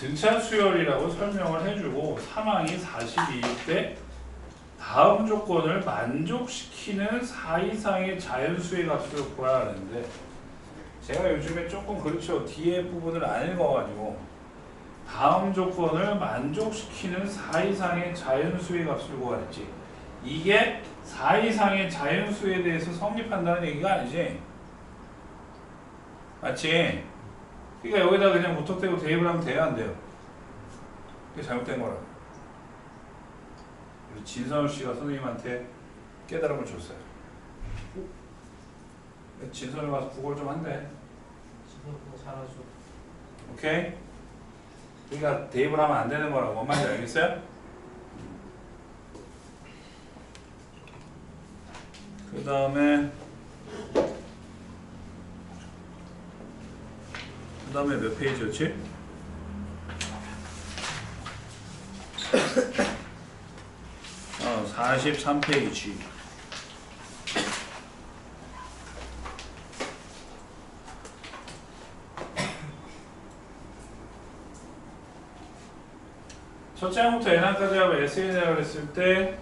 등차 수열이라고 설명을 해주고 사망이 42일 때 다음 조건을 만족시키는 4 이상의 자연수의 값을 구하라 하는데 제가 요즘에 조금 그렇죠. 뒤에 부분을 안 읽어가지고 다음 조건을 만족시키는 4 이상의 자연수의 값을 구하랬지. 이게 4 이상의 자연수에 대해서 성립한다는 얘기가 아니지. 맞지? 그러니까 여기다 그냥 무턱대고 대입을 하면 돼요, 안 돼요? 그게 잘못된 거라고. 진선우 씨가 선생님한테 깨달음을 줬어요. 진선우 가서 국어를 좀 한대. 진선우 그거 잘하죠. 오케이? 그러니까 대입을 하면 안 되는 거라고. 뭔 말인지 알겠어요? 그 다음에 몇 페이지였지? 어, 43페이지. 첫째 항부터 n항까지 하고 SN이라고 했을 때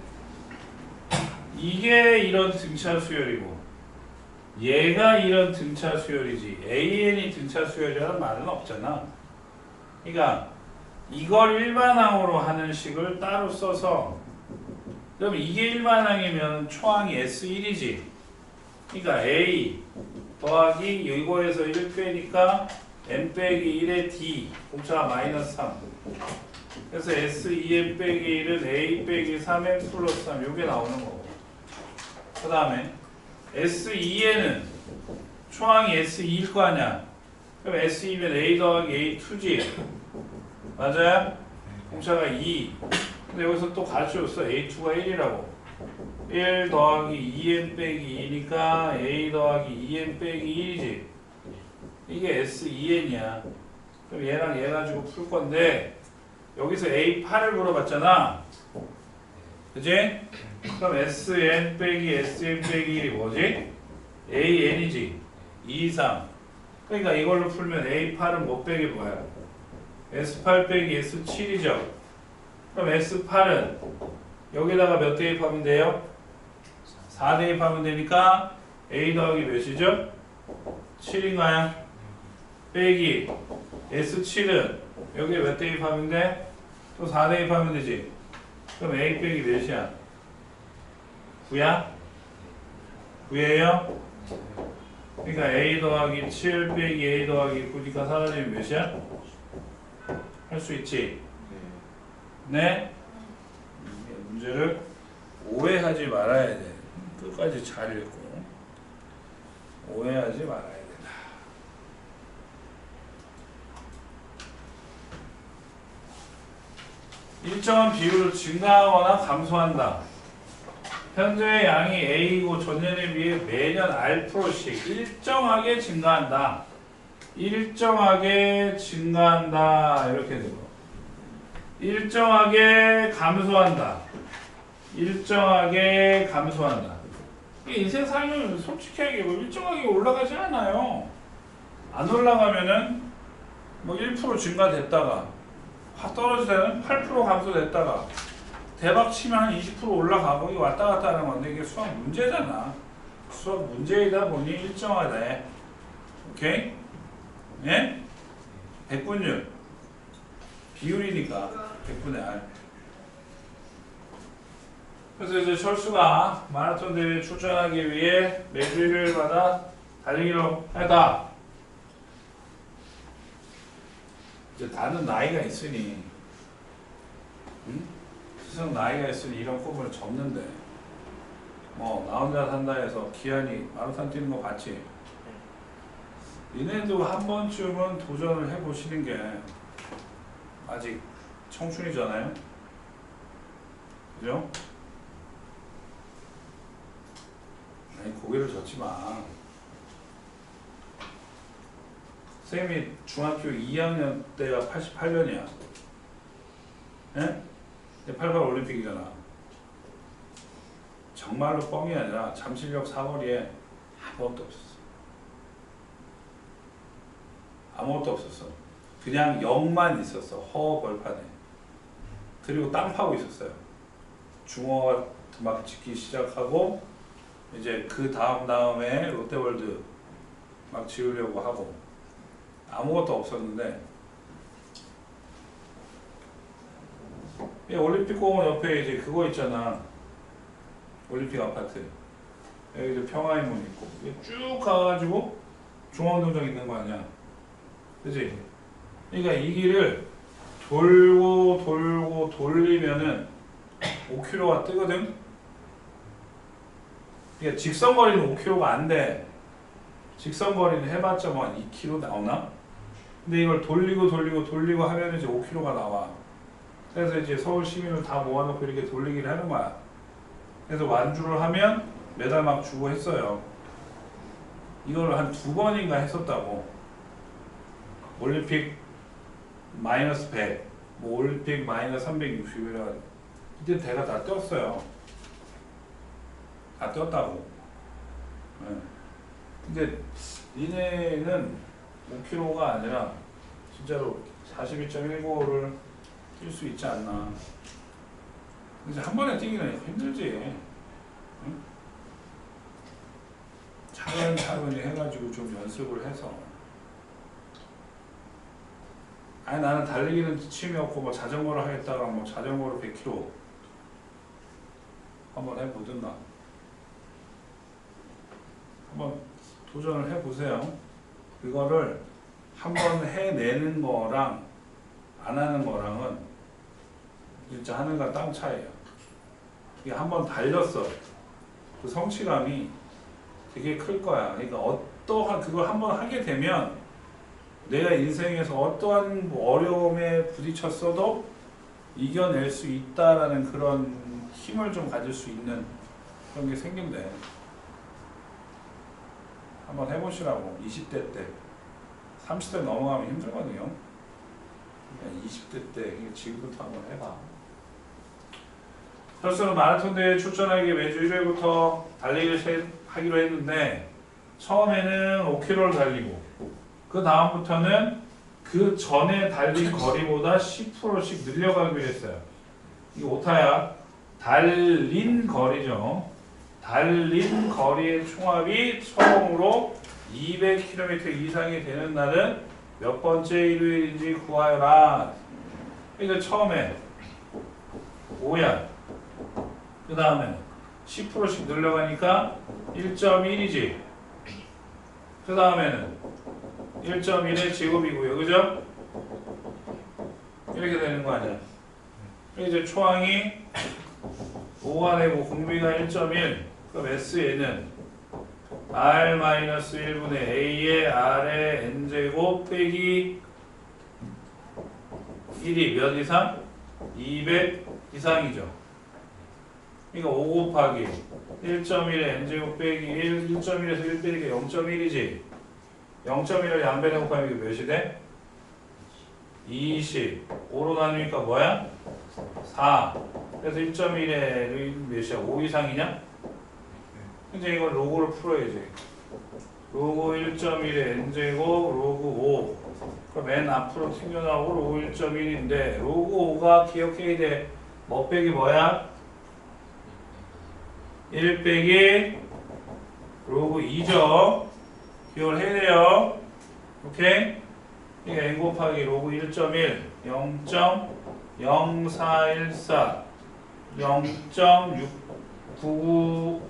이게 이런 등차 수열이고 얘가 이런 등차 수열이지 AN이 등차 수열이라는 말은 없잖아. 그러니까 이걸 일반항으로 하는 식을 따로 써서 그럼 이게 일반항이면 초항이 S1이지. 그러니까 A 더하기 이거에서 1 빼니까 n 빼기 1의 D 공차가 마이너스 3. 그래서 S2n 빼기 1은 A 빼기 3n 플러스 3 요게 나오는 거고. 그 다음에 S2n은 초항이 S2일 거 아니야. 그럼 S2면 A 더하기 A2지. 맞아요? 공차가 2. 근데 여기서 또 가르쳐줬어. A2가 1이라고. 1 더하기 2n 빼기 2니까 A 더하기 2n 빼기 1이지. 이게 S2n이야. 그럼 얘랑 얘 가지고 풀 건데 여기서 A8을 물어봤잖아. 그지? 그럼 Sn 빼기 Sn 빼기 1이 뭐지? AN이지. 2, 3. 그러니까 이걸로 풀면 A8은 뭐 빼기 뭐야? S8 빼기 S7이죠. 그럼 S8은 여기다가 몇 대입하면 돼요? 4 대입하면 되니까 A 더하기 몇이죠? 7인가요? 빼기 S7은 여기에 몇 대입하면 돼? 또 4 대입하면 되지. 그럼 A 빼기 몇이야? 9야? 9예요? 그러니까 A 더하기 7 빼기 A 더하기 9니까 사라지면 몇이야? 할 수 있지? 네? 문제를 오해하지 말아야 돼. 끝까지 잘 읽고 오해하지 말아야 된다. 일정한 비율로 증가하거나 감소한다. 현재의 양이 A이고 전년에 비해 매년 R%씩 일정하게 증가한다. 일정하게 증가한다. 이렇게 되고 일정하게 감소한다. 일정하게 감소한다. 이게 인생 살면 솔직하게 뭐 일정하게 올라가지 않아요. 안 올라가면은 뭐 1% 증가됐다가 확 떨어질 때는 8% 감소됐다가 대박 치면 한 20% 올라가고 이게 왔다 갔다 하는 건데 이게 수학 문제잖아. 수학 문제이다 보니 일정하다. 오케이? 예? 백분율 비율이니까 100분의 R. 그래서 이제 철수가 마라톤 대회에 출전하기 위해 매주 일요일마다 달리기로 했다. 이제 다는 나이가 있으니, 응? 스승 나이가 있으니 이런 꿈을 접는데, 뭐 나 혼자 산다 해서 기한이 마라톤 뛰는 거 봤지? 니네도 한 번쯤은 도전을 해보시는 게 아직 청춘이잖아요? 그죠? 아니 고개를 젓지 마. 쌤이 중학교 2학년 때가 88년이야. 예? 88 올림픽이잖아. 정말로 뻥이 아니라 잠실역 사거리에 아무것도 없었어. 아무것도 없었어. 그냥 0만 있었어. 허 벌판에. 그리고 땅 파고 있었어요. 중어가 막 짓기 시작하고 이제 그 다음에 롯데월드 막 지으려고 하고 아무것도 없었는데 이 올림픽공원 옆에 이제 그거 있잖아. 올림픽 아파트. 여기 이제 평화의문 있고 쭉 가가지고 중앙동정 있는 거 아니야. 그치? 그러니까 이 길을 돌고 돌리면은 5km가 뜨거든? 그러니까 직선거리는 5km가 안 돼. 직선거리는 해봤자 뭐 한 2km 나오나? 근데 이걸 돌리고 하면 이제 5km가 나와. 그래서 이제 서울 시민을 다 모아놓고 이렇게 돌리기를 하는 거야. 그래서 완주를 하면 메달 막 주고 했어요. 이걸 한 2번인가 했었다고. 올림픽 마이너스 100, 뭐 올림픽 마이너스 360이라 이때 대가 다 떴어요. 다 떴다고. 네. 근데 니네는 5km가 아니라 진짜로 42.195를 뛸 수 있지 않나. 이제 한 번에 뛰기는 힘들지. 응? 차근차근히 해가지고 좀 연습을 해서. 아니 나는 달리기는 취미없고 뭐 자전거를 하겠다가 뭐 자전거를 100km 한번 해보든가. 한번 도전을 해보세요. 그거를 한번 해내는 거랑 안 하는 거랑은 진짜 하늘과 땅 차이야. 이게 한번 달렸어. 그 성취감이 되게 클 거야. 그러니까 어떠한 그걸 한번 하게 되면 내가 인생에서 어떠한 어려움에 부딪혔어도 이겨낼 수 있다라는 그런 힘을 좀 가질 수 있는 그런 게 생긴대. 한번 해보시라고. 20대 때. 30대 넘어가면 힘들거든요. 그러니까 20대 때 지금부터 한번 해봐. 혈수는 마라톤 대회에 출전하기 위해 매주 일요일부터 달리기를 하기로 했는데 처음에는 5km를 달리고 그 다음부터는 그 전에 달린 거리보다 10%씩 늘려가기로 했어요. 이게 오타야. 달린 거리죠. 달린 거리의 총합이 처음으로 200km 이상이 되는 날은 몇 번째 일요일인지 구하여라. 그러니까 처음에 5야. 그 다음에 10%씩 늘려가니까 1.1이지. 그 다음에는 1.1의 제곱이고요. 그죠? 이렇게 되는 거 아니야. 이제 초항이 5가 되고 공비가 1.1. 그럼 S에는 R-1분의 A의 R의 N제곱 빼기 1이 몇 이상? 200 이상이죠. 그러니까 5 곱하기 1.1의 N제곱 빼기 1, 1.1에서 1 빼기가 0.1이지. 0.1을 양변에 곱하면 이게 몇이 돼? 20. 5로 나누니까 뭐야? 4. 그래서 1.1의 몇이야? 5 이상이냐? 이제 이걸 로그를 풀어야지. 로그 1.1의 n제곱 로그 5. 그럼 n 앞으로 튕겨나오고 로그 1.1인데 로그 5가 기억해야 돼. 뭐 빼기 뭐야? 1 빼기 로그 2죠. 기억을 해야 돼요. 오케이? 이게 n 곱하기 로그 1.1 0.0414 0.699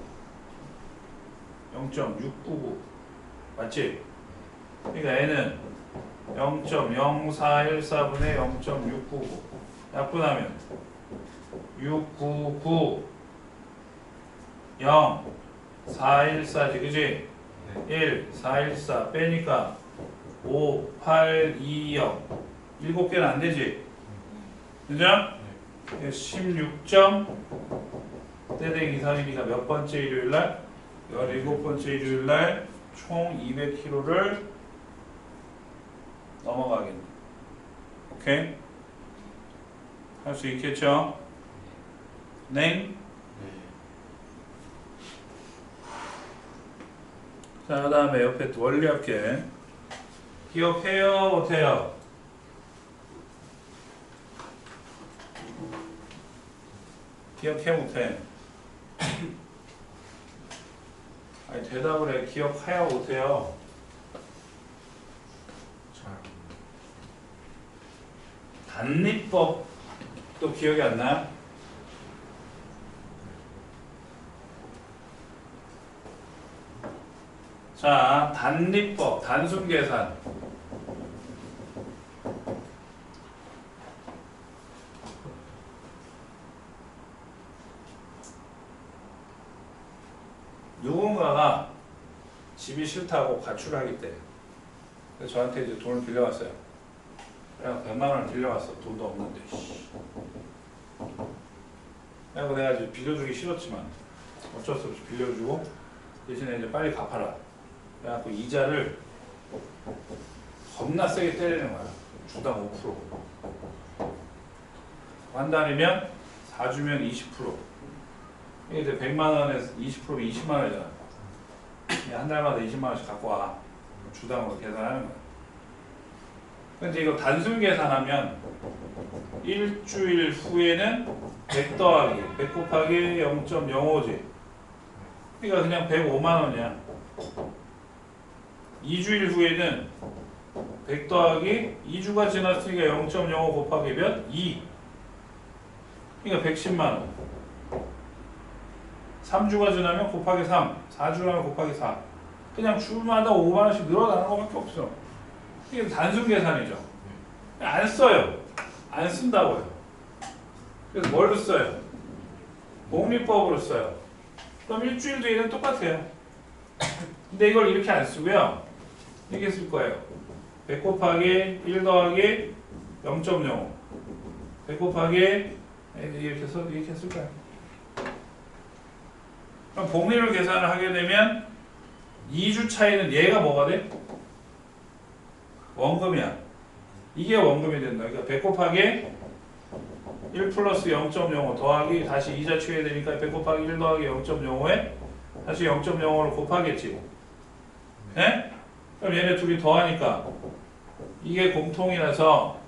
0.699 맞지? 그러니까 n은 0.0414분의 0.699 약분하면 699 0 414지 그지? 1 414 빼니까 5 8 2 0 7개는 안 되지? 그죠? 16점 떼대기 3이니까 몇 번째 일요일날? 17번째 일요일날 총 200km를 넘어가겠네. 오케이? 할 수 있겠죠? 네? 자, 그 다음에 옆에 원리합계 기억해요? 못해요? 기억해 못해? 아니 대답을 해. 기억해야 못해요. 잘. 단리법 또 기억이 안 나요? 자, 단리법, 단순 계산. 누군가가 집이 싫다고 가출하기 때 그래서 저한테 이제 돈을 빌려왔어요. 그래서 100만 원을 빌려왔어. 돈도 없는데. 그래서 내가 이제 빌려주기 싫었지만 어쩔 수 없이 빌려주고 대신에 이제 빨리 갚아라. 그래갖고 이자를 겁나 세게 때리는 거야. 주당 5%. 한 달이면 4주면 20%. 이게 이제 100만 원에서 20%면 20만 원이잖아. 한 달마다 20만 원씩 갖고 와. 주당으로 계산하는 거야. 근데 이거 단순 계산하면 일주일 후에는 100 더하기 100 곱하기 0.05지. 그러니까 그냥 105만 원이야. 2주일 후에는 100 더하기 2주가 지났으니까 0.05 곱하기 몇? 2. 그러니까 110만 원. 3주가 지나면 곱하기 3, 4주라면 곱하기 4. 그냥 주마다 5만 원씩 늘어나는 것밖에 없어. 이게 단순 계산이죠. 안 써요. 안 쓴다고요. 그래서 뭘로 써요? 복리법으로 써요. 그럼 일주일 뒤에는 똑같아요. 근데 이걸 이렇게 안 쓰고요. 이렇게 쓸 거예요. 100 곱하기 1 더하기 0.05. 100 곱하기 이렇게 쓸 거예요. 그럼 복리를 계산을 하게 되면 2주 차이는 얘가 뭐가 돼? 원금이야. 이게 원금이 된다. 그러니까 100 곱하기 1 플러스 0.05 더하기 다시 이자 취해야 되니까 100 곱하기 1 더하기 0.05에 다시 0.05를 곱하겠지. 네? 그럼 얘네 둘이 더하니까 이게 공통이라서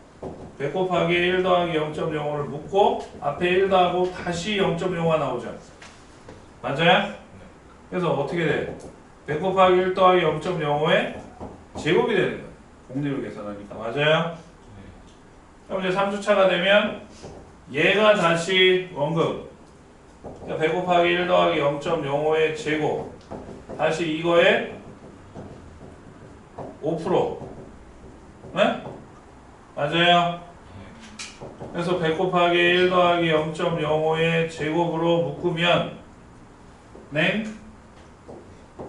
100 곱하기 1 더하기 0.05를 묶고 앞에 1 더하고 다시 0.05가 나오죠. 맞아요? 그래서 어떻게 돼? 100 곱하기 1 더하기 0.05에 제곱이 되는 거예요. 공리로 계산하니까. 맞아요? 그럼 이제 3주차가 되면 얘가 다시 원금. 그러니까 100 곱하기 1 더하기 0.05의 제곱. 다시 이거에 5%. 네? 맞아요? 그래서 100 곱하기 1 더하기 0.05의 제곱으로 묶으면 네?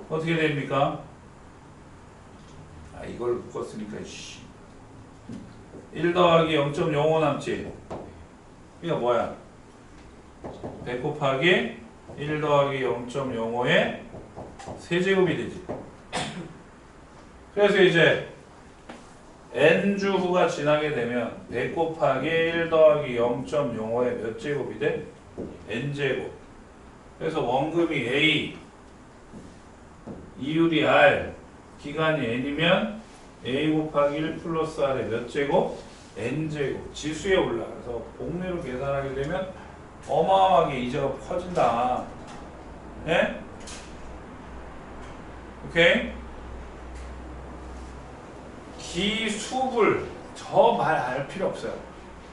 어떻게 됩니까? 아 이걸 묶었으니까 1 더하기 0.05 남지. 이거 뭐야? 100 곱하기 1 더하기 0.05의 세제곱이 되지. 그래서 이제 n주 후가 지나게 되면 100 곱하기 1 더하기 0.05의 몇 제곱이 돼? n제곱. 그래서 원금이 A, 이율이 R, 기간이 N이면 A 곱하기 1 플러스 R의 몇 제곱? N제곱. 지수에 올라가서 복리로 계산하게 되면 어마어마하게 이자가 커진다. 네? 오케이? 기수불 저 말 알 필요 없어요.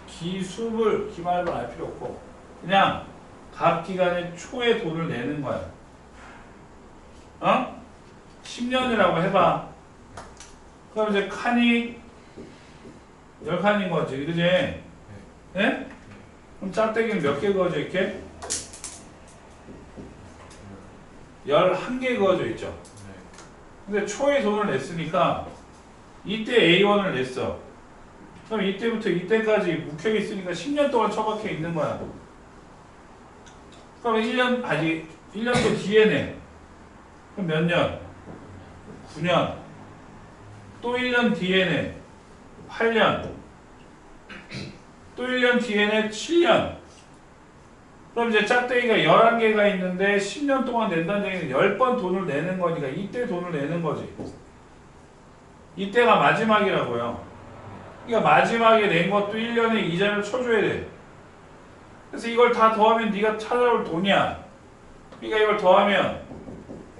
기수불 기말로 알 필요 없고 그냥 각 기간에 초에 돈을 내는 거야. 어? 10년이라고 해봐. 그럼 이제 칸이 10칸인 거지. 그지? 예? 그럼 짝대기는 몇 개 그어져 있게? 11개 그어져 있죠. 근데 초에 돈을 냈으니까 이때 A1을 냈어. 그럼 이때부터 이때까지 묵혀 있으니까 10년 동안 처박혀 있는 거야. 그럼 1년도 뒤에 내. 그럼 몇 년? 9년. 또 1년 뒤에 내. 8년. 또 1년 뒤에 내. 7년. 그럼 이제 짝대기가 11개가 있는데 10년 동안 낸다는 얘기는 10번 돈을 내는 거니까 이때 돈을 내는 거지. 이때가 마지막이라고요. 그러니까 마지막에 낸 것도 1년에 이자를 쳐줘야 돼. 그래서 이걸 다 더하면 네가 찾아올 돈이야. 그러니까 이걸 더하면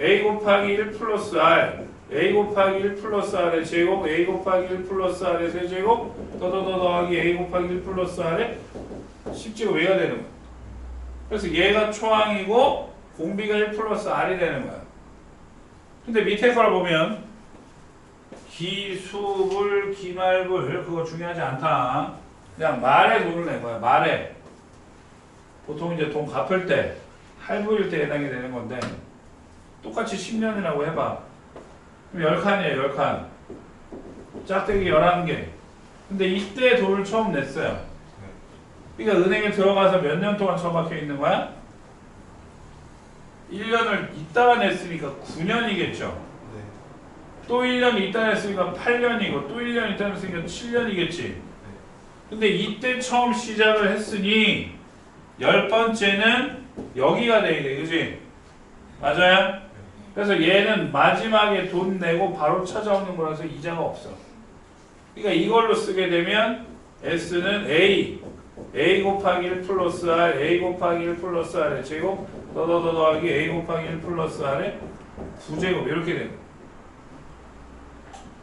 a 곱하기 1 플러스 r a 곱하기 1 플러스 r의 제곱 a 곱하기 1 플러스 r의 세제곱 더하기 a 곱하기 1 플러스 r의 10제곱 A가 되는 거야. 그래서 얘가 초항이고 공비가 1 플러스 r이 되는 거야. 근데 밑에 걸 보면 기수불, 기말불 그거 중요하지 않다. 그냥 말에 돈을 낸 거야. 말에. 보통 이제 돈 갚을 때 할부일 때 해당이 되는 건데 똑같이 10년이라고 해봐. 그럼 10칸이에요. 10칸. 짝대기 11개. 근데 이때 돈을 처음 냈어요. 그러니까 은행에 들어가서 몇 년 동안 처박혀 있는 거야? 1년을 있다가 냈으니까 9년이겠죠. 또 1년 있다 냈으니까 8년이고 또 1년 있다 냈으니까 7년이겠지. 근데 이때 처음 시작을 했으니 10번째는 여기가 돼야 돼. 그지? 맞아요? 그래서 얘는 마지막에 돈 내고 바로 찾아오는 거라서 이자가 없어. 그러니까 이걸로 쓰게 되면 S는 A 곱하기 1 플러스 R, A 곱하기 1 플러스 R의 제곱, 더하기 A 곱하기 1 플러스 R의 9제곱 이렇게 되는 거야.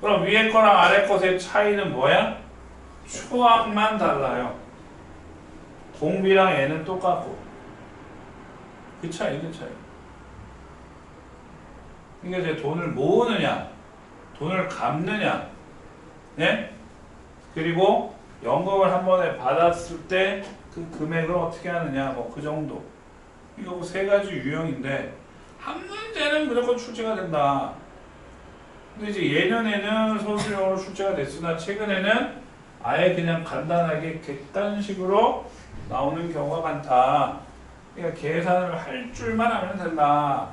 그럼 위에 거랑 아래 것의 차이는 뭐야? 초항만 달라요. 공비랑 N은 똑같고. 그 차이. 그러니까 이제 돈을 모으느냐, 돈을 갚느냐, 네? 그리고 연금을 한 번에 받았을 때 그 금액을 어떻게 하느냐, 뭐 그 정도. 이거 뭐 세 가지 유형인데 한 문제는 무조건 출제가 된다. 근데 이제 예년에는 서술형으로 출제가 됐으나 최근에는 아예 그냥 간단하게 객단식으로 나오는 경우가 많다. 그러니까 계산을 할 줄만 하면 된다.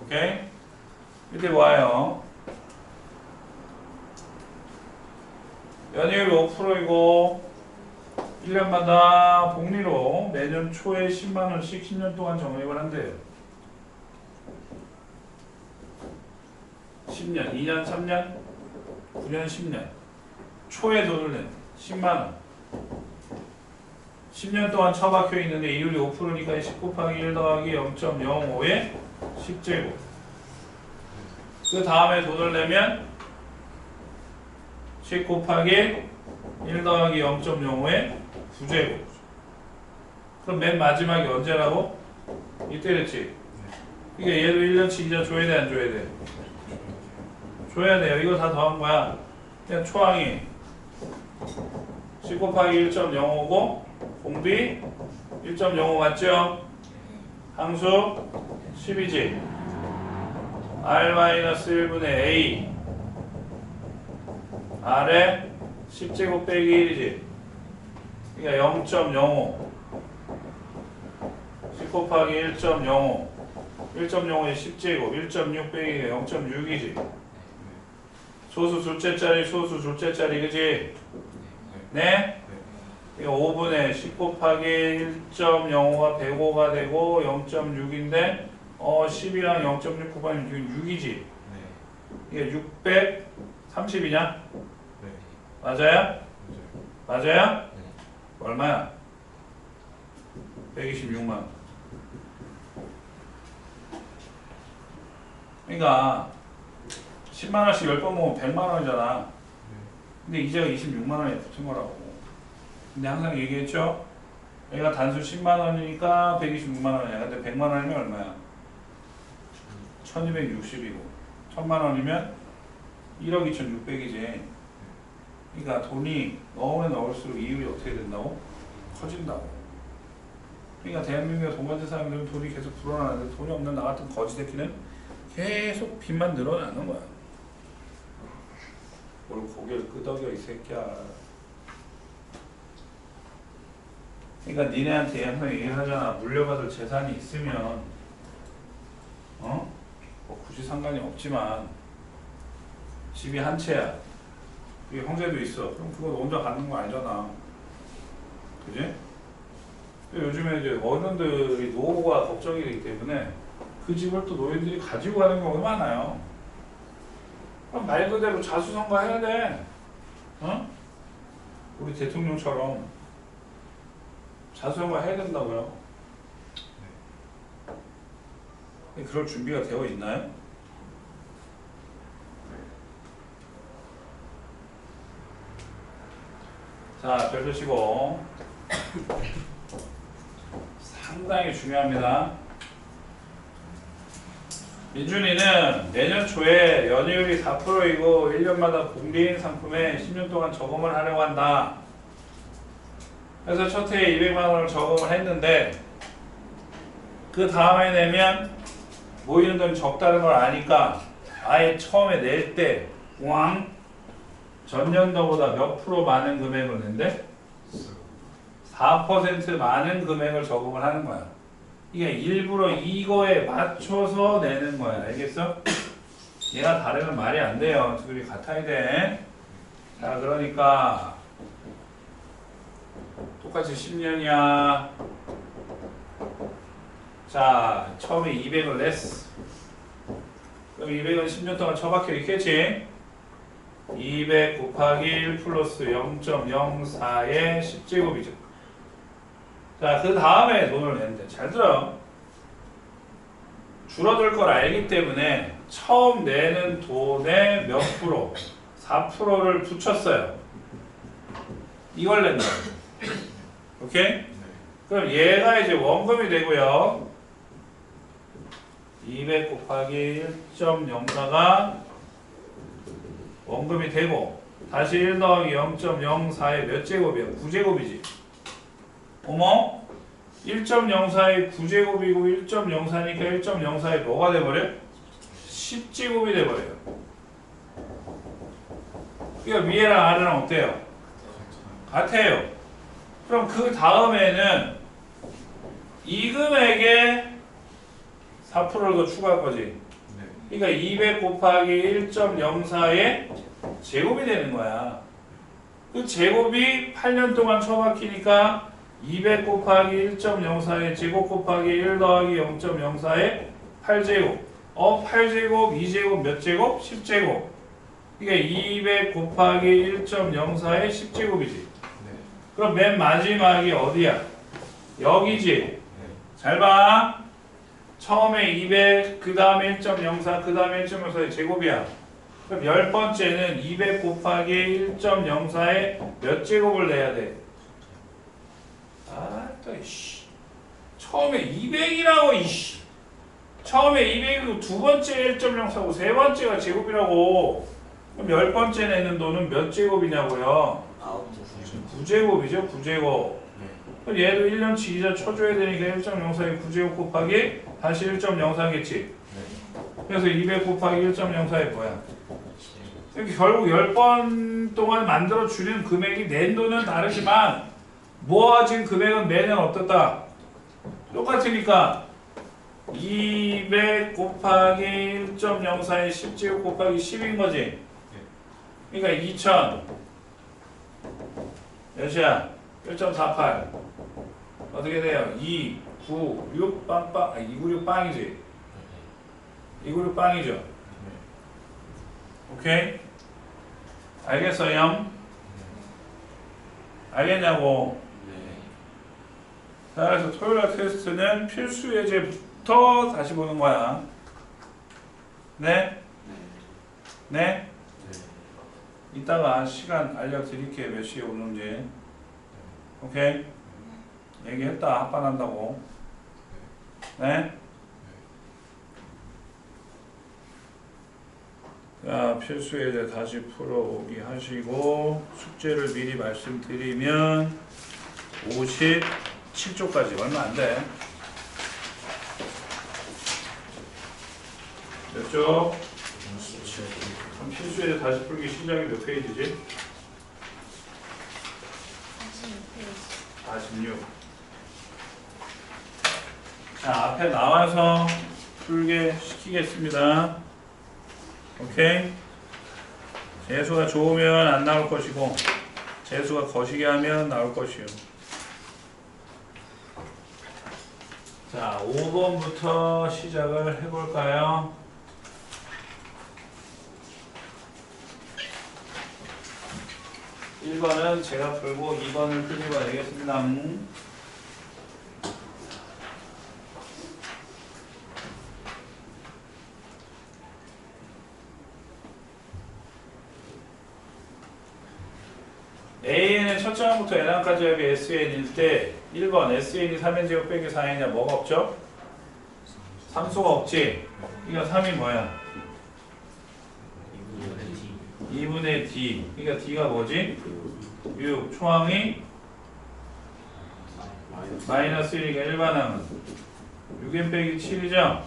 오케이? 이렇게 와요. 연이율 5%이고 1년마다 복리로 매년 초에 10만원씩 10년 동안 정액을 한대요. 10년, 2년, 3년, 9년, 10년. 초에 돈을 낸 10만원. 10년 동안 처박혀 있는데 이율이 5%니까 10 곱하기 1 더하기 0.05의 10제곱. 그 다음에 돈을 내면 10 곱하기 1 더하기 0.05의 9제곱. 그럼 맨 마지막이 언제라고? 이때 됐지? 그러니까 얘도 1년치 이자 줘야 돼, 안 줘야 돼? 줘야 돼요. 이거 다 더한 거야. 그냥 초항이 10 곱하기 1.05고 공비 1.05 맞죠? 항수 10이지. R-1분의 A R에 10제곱 빼기 1이지. 그러니까 0.05 10 곱하기 1.05 1.05에 10제곱 1.6 빼기 0.6이지. 소수 둘째짜리 소수 둘째짜리 그지? 네? 그러니까 5분의 10 곱하기 1.05가 105가 되고 0.6인데 10이랑 0.6 곱하면 6이지? 이게 630이냐? 맞아요? 맞아요? 얼마야? 126만. 그러니까 10만원씩 10번 모으면 100만원이잖아. 근데 이자가 26만원에 붙은 거라고. 근데 항상 얘기했죠? 얘가 단수 10만원이니까 126만원이야. 근데 100만원이면 얼마야? 1260이고 1000만원이면 1억 2600이지. 그러니까 돈이 넣으면 넣을수록 이율이 어떻게 된다고? 커진다고. 그러니까 대한민국에 돈 가진 사람들은 돈이 계속 불어나는데 돈이 없는 나 같은 거지 새끼는 계속 빚만 늘어나는 거야. 뭘 고개를 끄덕여 이 새끼야. 그러니까 니네한테 항상 얘기를 하잖아. 물려받을 재산이 있으면 뭐 굳이 상관이 없지만 집이 한 채야. 그게 형제도 있어. 그럼 그거 혼자 갖는 거 아니잖아. 그지? 요즘에 이제 어른들이 노후가 걱정이 되기 때문에 그 집을 또 노인들이 가지고 가는 경우가 많아요. 그럼 말 그대로 자수성가해야 돼. 우리 대통령처럼. 자수형과 해야 된다고요. 그럴 준비가 되어 있나요? 자, 별도 치고 상당히 중요합니다. 민준이는 내년 초에 연이율이 4%이고 1년마다 공개인 상품에 10년 동안 저금을 하려고 한다. 그래서 첫 해에 200만 원을 저금을 했는데 그 다음에 내면 모이는 돈이 적다는 걸 아니까 아예 처음에 낼 때 전년도보다 몇 프로 많은 금액을 낸대? 4% 많은 금액을 저금을 하는 거야. 이게 일부러 이거에 맞춰서 내는 거야. 알겠어? 얘가 다르면 말이 안 돼요. 둘이 같아야 돼. 자, 그러니까 똑같이 10년이야. 자, 처음에 200을 냈어. 그럼 200은 10년 동안 처박혀 있겠지? 200 곱하기 1 플러스 0.04의 10제곱이죠. 자, 그 다음에 돈을 냈는데 잘 들어요. 줄어들 걸 알기 때문에 처음 내는 돈의 몇 프로? 4%를 붙였어요. 이걸 낸다. 오케이? 그럼 얘가 이제 원금이 되고요. 200 곱하기 1.04가 원금이 되고 다시 1 더하기 0.04의 몇 제곱이야? 9제곱이지. 어머? 1.04의 9제곱이고 1.04니까 1.04의 뭐가 돼버려? 10제곱이 돼버려요. 그러니까 위에랑 아래랑 어때요? 같아요. 그럼 그 다음에는 이 금액에 4%를 더 추가할 거지. 그러니까 200 곱하기 1.04의 제곱이 되는 거야. 그 제곱이 8년 동안 처박히니까 200 곱하기 1.04의 제곱 곱하기 1 더하기 0.04의 8제곱. 8제곱, 2제곱 몇 제곱? 10제곱. 그러니까 200 곱하기 1.04의 10제곱이지. 그럼 맨 마지막이 어디야? 여기지. 잘 봐. 처음에 200, 그 다음에 1.04, 그 다음에 1.04의 제곱이야. 그럼 10번째는 200 곱하기 1.04의 몇 제곱을 내야 돼? 아, 또 이씨. 처음에 200이라고 이씨. 처음에 200이고 두 번째 1.04고 세 번째가 제곱이라고. 그럼 10번째 내는 돈은 몇 제곱이냐고요? 9제곱이죠, 9제곱. 그럼 얘도 1년치 이자 쳐줘야 되니까 1.04의 9제곱 곱하기 다시 1.04겠지. 그래서 200 곱하기 1.04의 뭐야? 이렇게 결국 10번 동안 만들어 주는 금액이 낸 돈은 다르지만 모아진 금액은 매년 어떻다? 똑같으니까 200 곱하기 1.04의 10제곱 곱하기 10인 거지. 그러니까 2000 몇이야? 1.48 어떻게 돼요? 2, 9, 6 빵빵 296 빵이지. 296 빵이죠. 오케이? 알겠어요? 알겠냐고? 자, 그래서 토요일날 테스트는 필수 예제부터 다시 보는 거야. 네? 네? 이따가 시간 알려드릴게요. 몇 시에 오는지. 오케이? 얘기했다. 합반한다고. 네? 자, 필수 예제 다시 풀어오기 하시고 숙제를 미리 말씀드리면 57쪽까지 얼마 안 돼. 몇 쪽? 그럼 필수 예제 다시 풀기 시작이 몇 페이지지? 46. 자, 앞에 나와서 풀게 시키겠습니다. 오케이? 재수가 좋으면 안 나올 것이고 재수가 거시기 하면 나올 것이요. 자, 5번부터 시작을 해볼까요? 1번은 제가 풀고 2번을 풀고 가야겠습니다. AN의 첫 항부터 n항까지 합이 SN일 때 1번 SN이 3n 제곱 빼기 4n이냐 뭐가 없죠? 삼수가 없지. 그러니까 3이 뭐야? 2분의 D. 그러니까 D가 뭐지? 6. 초항이 마이너스 1이니까 일반항은 6n 빼기 7이죠?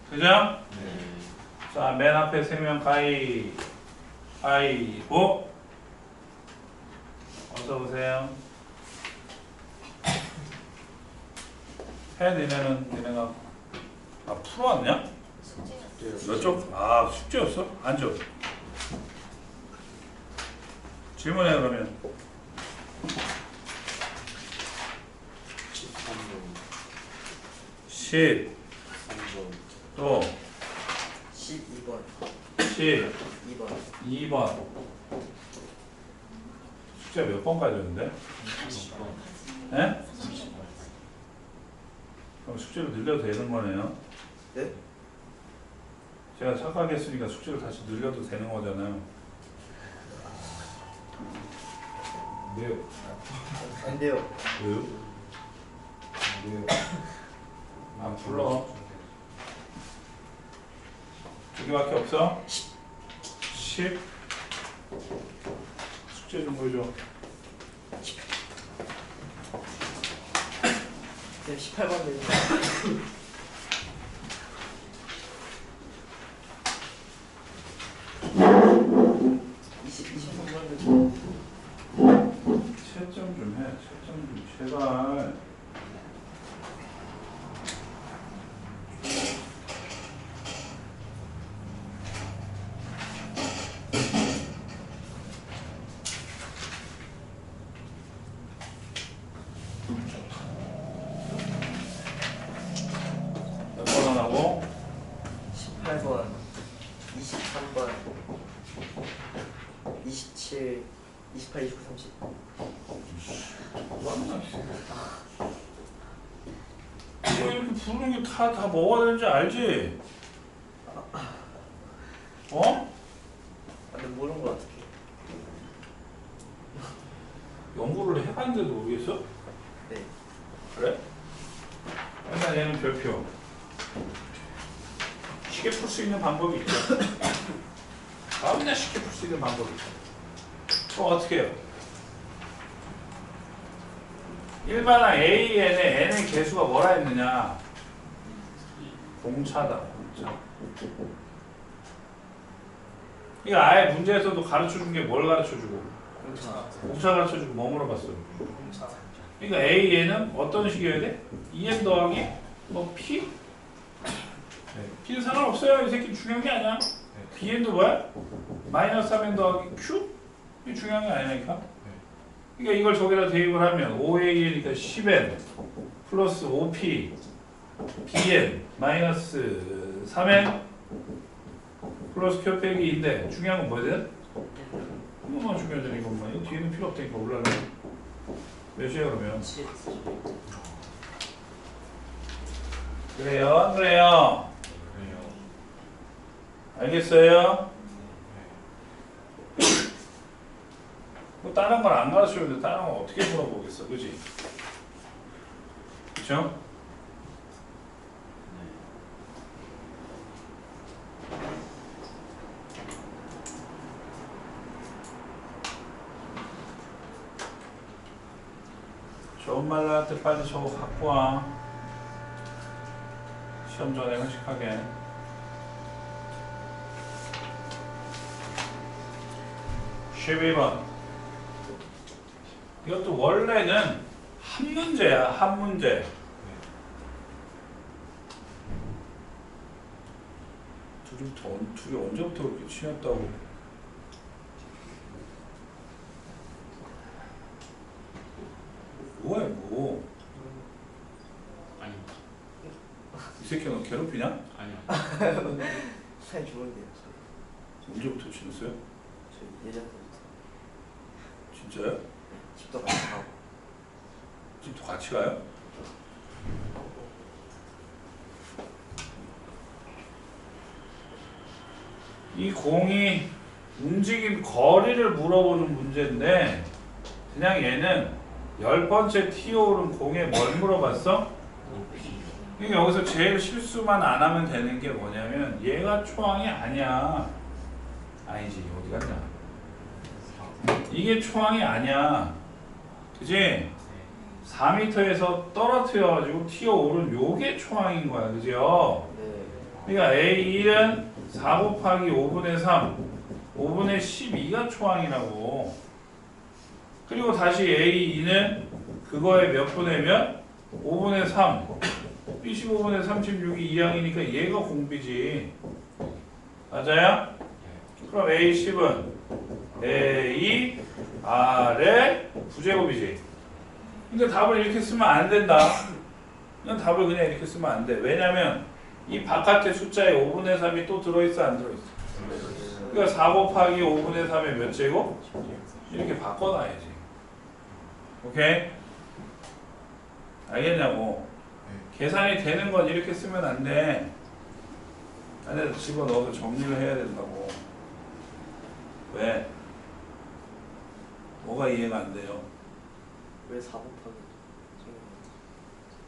그죠? 자, 맨 앞에 3명 가위바위보. 어서오세요. 해, 니네가. 아, 풀어왔냐? 몇 쪽? 아, 숙제였어? 앉아. 질문해, 그러면. 10. 또 12번 2번. 숙제 몇 번 가졌는데? 네? 그럼 숙제를 늘려도 되는 거네요? 네? 제가 착하게 했으니까 숙제를 다시 늘려도 되는 거잖아요. 왜요? 안 돼요. 왜요? 왜요? 안 불러. 두 개밖에 없어? 10. 숙제 좀 보여줘. 네, 18번 되는 23번 되는 채점 좀 해. 채점 좀 제발. 몇 번 하고? 18번 23번 27 28, 29, 30 이거 이렇게 부르는 게 다 뭐가 되는지 알지? 어? 근데 모르는 거 어떡해. 연구를 해봤는데도 모르겠어? 네. 그래? 일단 얘는 별표. 쉽게 풀 수 있는 방법이 있죠. 맨날 쉽게 풀 수 있는 방법이 있죠. 그럼 어떻게 해요? 일반항 AN에 n의 개수가 뭐라 했느냐? 공차다. 공차. 이거 아예 문제에서도 가르쳐준 게 뭘 가르쳐주고? 공차 가르쳐주고 뭐 물어봤어? 그러니까 AN은 어떤 식이어야 돼? 2n 더하기 뭐 P? P는 상관없어요. 이 새끼 중요한 게 아니야. BN도 뭐야? 마이너스 3n 더하기 Q? 이게 중요한 게 아니니까. 그러니까 이걸 저기다 대입을 하면 5AN이니까 10n 플러스 5P BN 마이너스 3n 플러스 Q 빼기 2인데 중요한 건 뭐야? 이것만 중요하잖아. 이것만. 이거 뒤에는 필요 없다니까. 올라가면 몇이야 그러면? 7 그래요? 안 그래요? 알겠어요? 뭐 다른 걸 안 가르쳐주는데 다른 걸 어떻게 물어보겠어, 그지? 그쵸? 좋은 말 나올 때 빨리 저거 갖고 와. 시험 전에 회식하게. 십이 번. 이것도 원래는 한 문제야, 한 문제. 둘이 언제부터 그렇게 친했다고? 뭐야, 뭐? 아니. 이 새끼 너 괴롭히냐? 아니요. 사이 좋은데요. 언제부터 친했어요? 저 예전부터 진짜요? 집도 같이 가고. 집도 같이 가요? 이 공이 움직임 거리를 물어보는 문제인데 그냥 얘는 10번째 TO 오른 공에 뭘 물어봤어? 그러니까 여기서 제일 실수만 안 하면 되는 게 뭐냐면 얘가 초항이 아니야. 아니지, 어디 갔냐? 이게 초항이 아니야. 그지? 4m에서 떨어뜨려가지고 튀어오른 요게 초항인 거야. 그죠? 네. 그러니까 A1은 4 곱하기 5분의 3, 5분의 12가 초항이라고. 그리고 다시 A2는 그거에 몇 분의 몇? 5분의 3. 25분의 36이 2항이니까 얘가 공비지. 맞아요? 그럼 A10은 A, R의 부제곱이지. 근데 답을 이렇게 쓰면 안 된다. 그냥 답을 그냥 이렇게 쓰면 안 돼. 왜냐면 이 바깥에 숫자에 5분의 3이 또 들어있어, 안 들어있어? 그러니까 4 곱하기 5분의 3의 몇 제곱? 이렇게 바꿔놔야지. 오케이? 알겠냐고. 계산이 되는 건 이렇게 쓰면 안 돼. 안에서 집어넣어서 정리를 해야 된다고. 왜? 뭐가 이해가 안 돼요? 왜 4 곱하기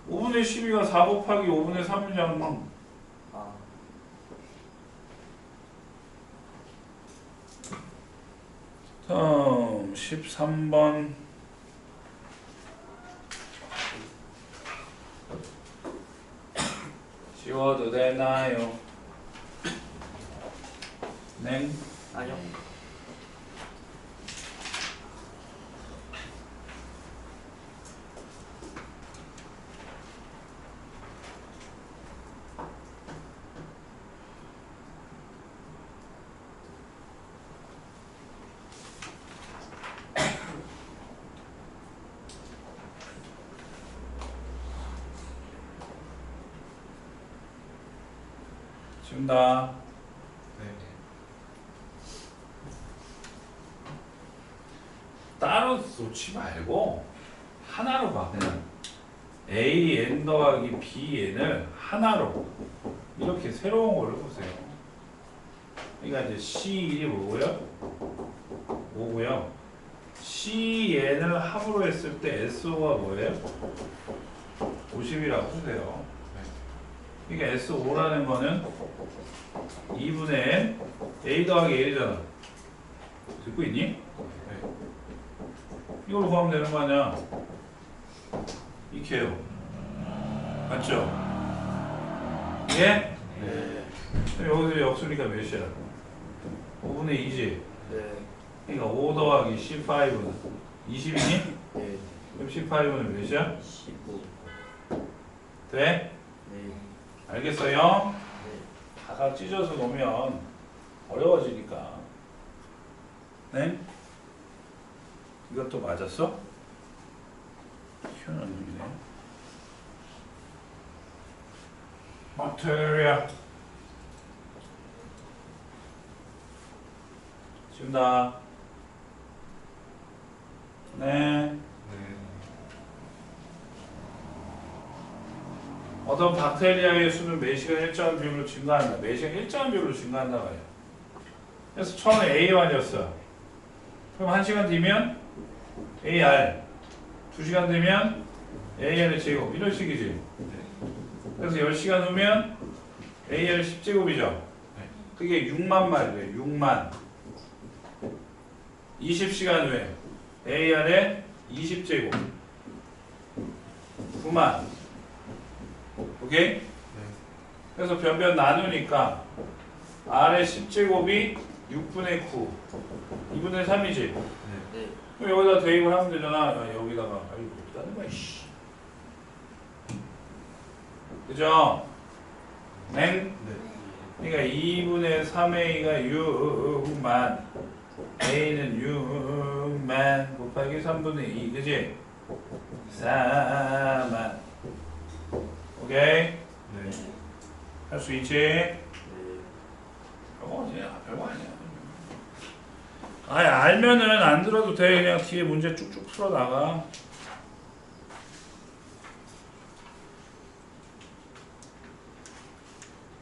5분의 12가 4 곱하기 5분의 3이잖아. 아, 다음 13번. 지워도 되나요? 네. 아니요. 지운다. 네. 따로 놓지 말고 하나로 봐. 그냥 AN 더하기 BN을 하나로 이렇게 새로운 걸로 보세요. 그러니까 이제 C1이 뭐고요? 5고요. CN을 합으로 했을 때 SO가 뭐예요? 50이라고 쓰세요. 그러니까 SO라는 거는 2분의 N A 더하기 L이잖아. 듣고 있니? 네. 이걸로 구하면 되는 거 아니야? 이케요. 맞죠? 예? 네. 그럼 여기서 역수니까 몇이야? 5분의 2지? 네. 그러니까 5 더하기 C5는 20이니? 네. 그럼 C5는 몇이야? 15. 돼? 네. 알겠어요? 네. 다각 찢어서 놓으면 어려워지니까. 네? 이것도 맞았어? 희한한 놈이네. 마테리아. 지운다. 네. 네. 어떤 박테리아의 수는 매시간 일정한 비율로 증가한다. 매시간 일정한 비율로 증가한다 말이야. 그래서 처음에 A1이었어. 그럼 1시간 뒤면 AR, 2시간 되면 AR의 제곱 이런 식이지. 그래서 10시간 후면 AR 10제곱이죠. 그게 6만 마리래요. 6만. 20시간 후에 AR의 20제곱 9만. 오케이? 네. 그래서 변변 나누니까 R의 10제곱이 6분의 9 2분의 3이지. 네. 그럼 여기다 대입을 하면 되잖아. 야, 여기다가 아이고 다른 거야. 씨. 그죠? 네? 네. 그러니까 2분의 3A가 6만 A는 6만 곱하기 3분의 2 그지? 4만. 오케이? 네. 할 수 있지? 네. 별거 아니야. 별거 아니야. 아예 알면은 안 들어도 돼. 그냥 뒤에 문제 쭉쭉 풀어 나가.